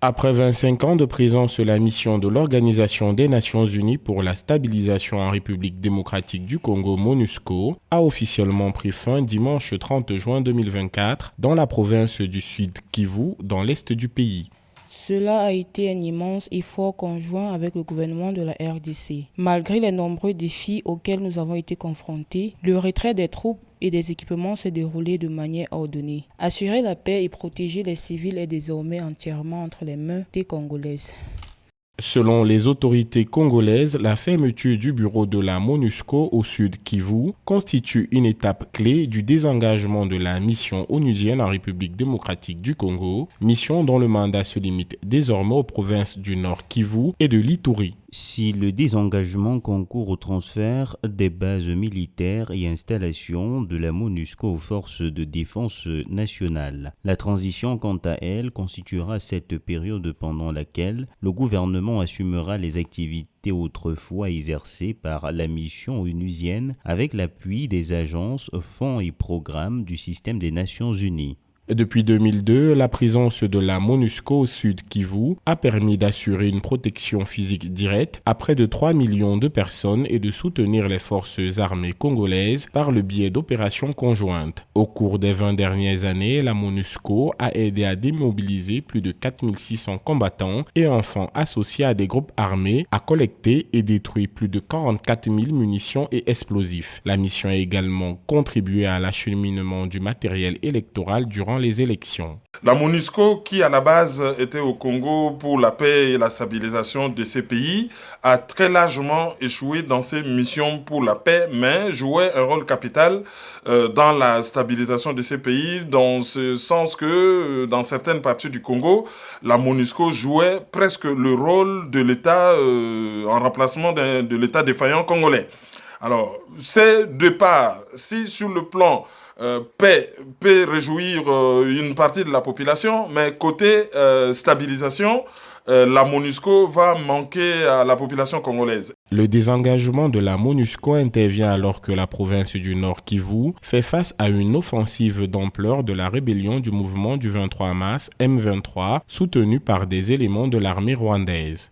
Après 25 ans de présence, la mission de l'Organisation des Nations Unies pour la stabilisation en République démocratique du Congo, MONUSCO, a officiellement pris fin dimanche 30 juin 2024 dans la province du Sud Kivu, dans l'est du pays. Cela a été un immense effort conjoint avec le gouvernement de la RDC. Malgré les nombreux défis auxquels nous avons été confrontés, le retrait des troupes et des équipements s'est déroulé de manière ordonnée. Assurer la paix et protéger les civils est désormais entièrement entre les mains des Congolaises. Selon les autorités congolaises, la fermeture du bureau de la MONUSCO au Sud Kivu constitue une étape clé du désengagement de la mission onusienne en République démocratique du Congo, mission dont le mandat se limite désormais aux provinces du Nord Kivu et de l'Ituri. Si le désengagement concourt au transfert des bases militaires et installations de la MONUSCO aux forces de défense nationale, la transition, quant à elle, constituera cette période pendant laquelle le gouvernement assumera les activités autrefois exercées par la mission onusienne avec l'appui des agences, fonds et programmes du système des Nations Unies. Depuis 2002, la présence de la MONUSCO au Sud Kivu a permis d'assurer une protection physique directe à près de 3 millions de personnes et de soutenir les forces armées congolaises par le biais d'opérations conjointes. Au cours des 20 dernières années, la MONUSCO a aidé à démobiliser plus de 4600 combattants et enfants associés à des groupes armés, à collecter et détruire plus de 44 000 munitions et explosifs. La mission a également contribué à l'acheminement du matériel électoral durant les élections. La MONUSCO, qui à la base était au Congo pour la paix et la stabilisation de ces pays, a très largement échoué dans ses missions pour la paix, mais jouait un rôle capital dans la stabilisation de ces pays, dans ce sens que dans certaines parties du Congo, la MONUSCO jouait presque le rôle de l'État en remplacement de l'État défaillant congolais. Alors, ces deux parts, si sur le plan paix peut réjouir une partie de la population, mais côté stabilisation, la MONUSCO va manquer à la population congolaise. Le désengagement de la MONUSCO intervient alors que la province du Nord Kivu fait face à une offensive d'ampleur de la rébellion du mouvement du 23 mars M23, soutenue par des éléments de l'armée rwandaise.